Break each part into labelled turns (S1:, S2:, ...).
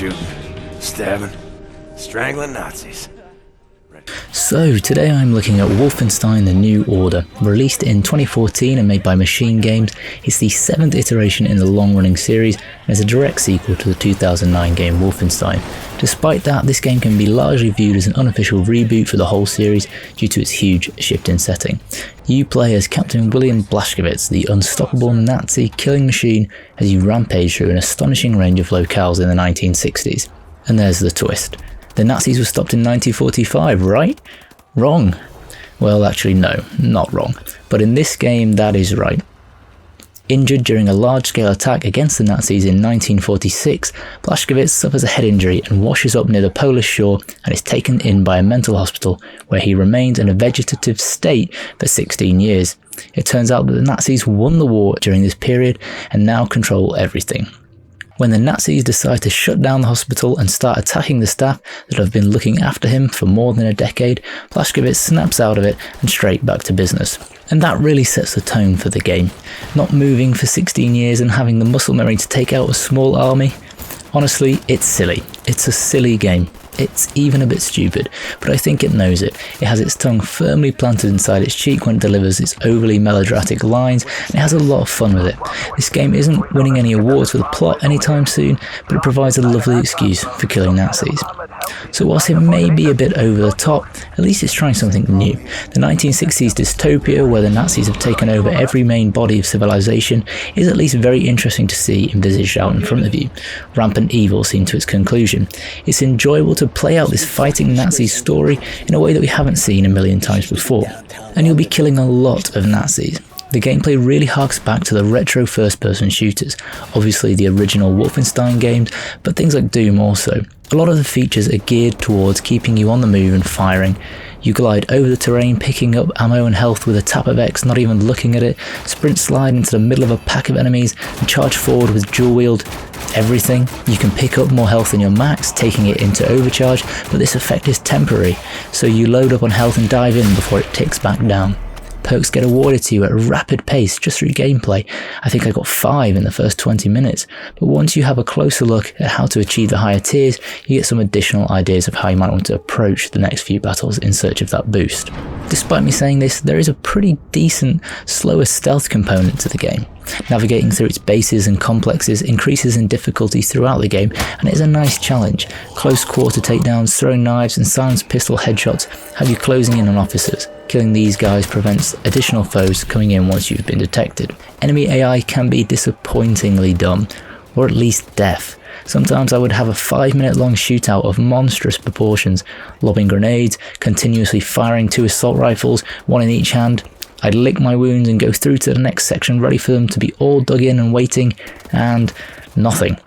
S1: shooting, stabbing, strangling Nazis.
S2: So today I'm looking at Wolfenstein: The New Order. Released in 2014 and made by Machine Games, it's the 7th iteration in the long-running series and is a direct sequel to the 2009 game Wolfenstein. Despite that, this game can be largely viewed as an unofficial reboot for the whole series due to its huge shift in setting. You play as Captain William Blazkowicz, the unstoppable Nazi killing machine, as you rampage through an astonishing range of locales in the 1960s. And there's the twist. The Nazis were stopped in 1945, right? Wrong. Well, actually no, not wrong. But in this game, that is right. Injured during a large-scale attack against the Nazis in 1946, Blazkowicz suffers a head injury and washes up near the Polish shore and is taken in by a mental hospital where he remains in a vegetative state for 16 years. It turns out that the Nazis won the war during this period and now control everything. When the Nazis decide to shut down the hospital and start attacking the staff that have been looking after him for more than a decade, Blazkowicz snaps out of it and straight back to business. And that really sets the tone for the game. Not moving for 16 years and having the muscle memory to take out a small army. Honestly, it's silly. It's a silly game. It's even a bit stupid, but I think it knows it. It has its tongue firmly planted inside its cheek when it delivers its overly melodramatic lines, and it has a lot of fun with it. This game isn't winning any awards for the plot anytime soon, but it provides a lovely excuse for killing Nazis. So whilst it may be a bit over the top, at least it's trying something new. The 1960s dystopia where the Nazis have taken over every main body of civilization is at least very interesting to see envisaged out in front of you. Rampant evil seen to its conclusion. It's enjoyable to play out this fighting Nazi story in a way that we haven't seen a million times before. And you'll be killing a lot of Nazis. The gameplay really harks back to the retro first-person shooters, obviously the original Wolfenstein games, but things like Doom also. A lot of the features are geared towards keeping you on the move and firing. You glide over the terrain, picking up ammo and health with a tap of X, not even looking at it, sprint slide into the middle of a pack of enemies, and charge forward with dual wield everything. You can pick up more health than your max, taking it into overcharge, but this effect is temporary, so you load up on health and dive in before it ticks back down. Perks get awarded to you at a rapid pace just through gameplay. I think I got 5 in the first 20 minutes, but once you have a closer look at how to achieve the higher tiers, you get some additional ideas of how you might want to approach the next few battles in search of that boost. Despite me saying this, there is a pretty decent, slower stealth component to the game. Navigating through its bases and complexes increases in difficulty throughout the game, and it is a nice challenge. Close quarter takedowns, throwing knives and silenced pistol headshots have you closing in on officers. Killing these guys prevents additional foes coming in once you've been detected. Enemy AI can be disappointingly dumb, or at least deaf. Sometimes I would have a 5-minute long shootout of monstrous proportions, lobbing grenades, continuously firing 2 assault rifles, 1 in each hand. I'd lick my wounds and go through to the next section ready for them to be all dug in and waiting, and nothing.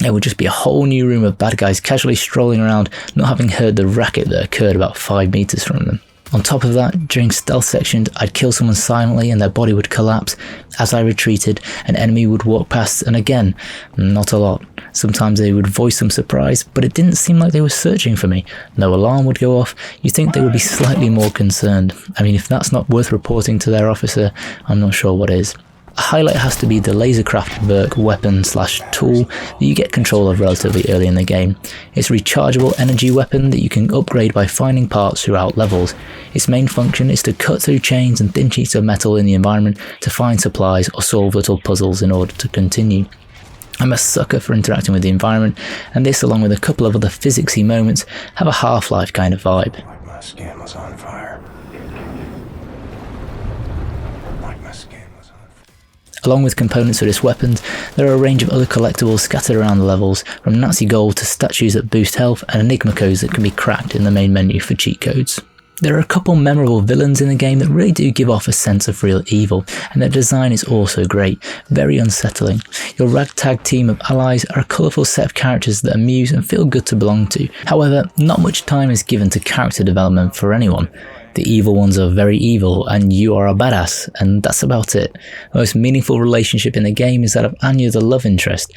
S2: It would just be a whole new room of bad guys casually strolling around, not having heard the racket that occurred about 5 meters from them. On top of that, during stealth sections, I'd kill someone silently and their body would collapse. As I retreated, an enemy would walk past, and again, not a lot. Sometimes they would voice some surprise, but it didn't seem like they were searching for me. No alarm would go off. You'd think they would be slightly more concerned. I mean, if that's not worth reporting to their officer, I'm not sure what is. A highlight has to be the laser-crafted Verk weapon/tool that you get control of relatively early in the game. It's a rechargeable energy weapon that you can upgrade by finding parts throughout levels. Its main function is to cut through chains and thin sheets of metal in the environment to find supplies or solve little puzzles in order to continue. I'm a sucker for interacting with the environment, and this, along with a couple of other physicsy moments, have a Half-Life kind of vibe.
S1: Like my skin was on fire.
S2: Along with components for this weapon, there are a range of other collectibles scattered around the levels, from Nazi gold to statues that boost health and enigma codes that can be cracked in the main menu for cheat codes. There are a couple memorable villains in the game that really do give off a sense of real evil, and their design is also great, very unsettling. Your ragtag team of allies are a colourful set of characters that amuse and feel good to belong to. However, not much time is given to character development for anyone. The evil ones are very evil, and you are a badass, and that's about it. The most meaningful relationship in the game is that of Anya, the love interest.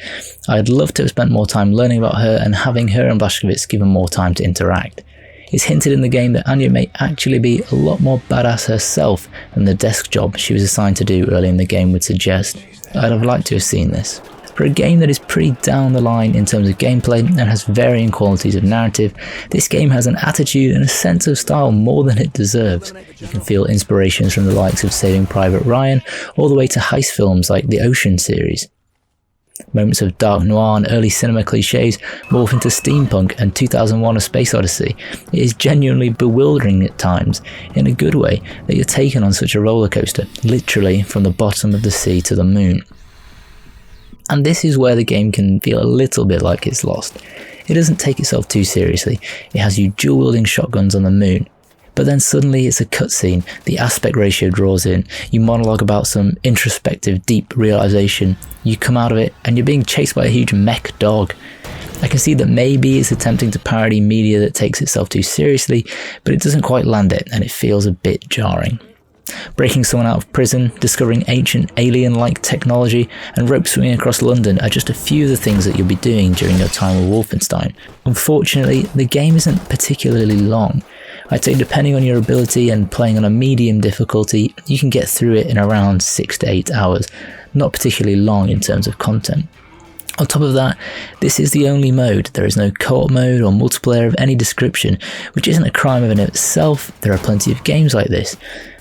S2: I'd love to have spent more time learning about her and having her and Blazkowicz given more time to interact. It's hinted in the game that Anya may actually be a lot more badass herself than the desk job she was assigned to do early in the game would suggest. I'd have liked to have seen this. For a game that is pretty down the line in terms of gameplay and has varying qualities of narrative, this game has an attitude and a sense of style more than it deserves. You can feel inspirations from the likes of Saving Private Ryan all the way to heist films like the Ocean series. Moments of dark noir and early cinema cliches morph into steampunk and 2001 A Space Odyssey. It is genuinely bewildering at times, in a good way, that you're taken on such a roller coaster, literally from the bottom of the sea to the moon. And this is where the game can feel a little bit like it's lost. It doesn't take itself too seriously. It has you dual-wielding shotguns on the moon. But then suddenly it's a cutscene, the aspect ratio draws in, you monologue about some introspective, deep realization, you come out of it and you're being chased by a huge mech dog. I can see that maybe it's attempting to parody media that takes itself too seriously, but it doesn't quite land it and it feels a bit jarring. Breaking someone out of prison, discovering ancient alien-like technology, and rope swimming across London are just a few of the things that you'll be doing during your time with Wolfenstein. Unfortunately, the game isn't particularly long. I'd say depending on your ability and playing on a medium difficulty, you can get through it in around 6 to 8 hours, not particularly long in terms of content. On top of that, this is the only mode. There is no co-op mode or multiplayer of any description, which isn't a crime in itself. There are plenty of games like this.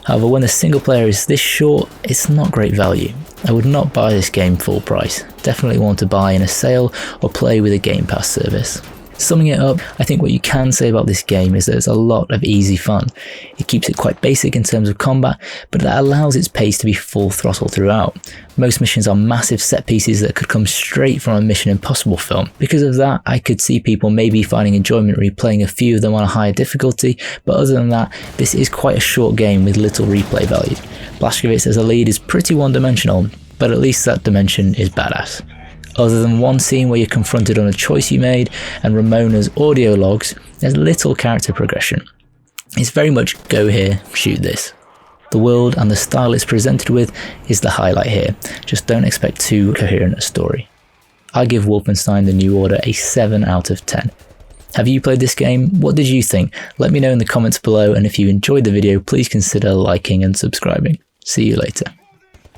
S2: However, when the single player is this short, it's not great value. I would not buy this game full price. Definitely want to buy in a sale or play with a Game Pass service. Summing it up, I think what you can say about this game is that it's a lot of easy fun. It keeps it quite basic in terms of combat, but that allows its pace to be full throttle throughout. Most missions are massive set pieces that could come straight from a Mission Impossible film. Because of that, I could see people maybe finding enjoyment replaying a few of them on a higher difficulty, but other than that, this is quite a short game with little replay value. Blazkowicz as a lead is pretty one-dimensional, but at least that dimension is badass. Other than one scene where you're confronted on a choice you made and Ramona's audio logs, there's little character progression. It's very much go here, shoot this. The world and the style it's presented with is the highlight here, just don't expect too coherent a story. I give Wolfenstein The New Order a 7 out of 10. Have you played this game? What did you think? Let me know in the comments below, and if you enjoyed the video, please consider liking and subscribing. See you later.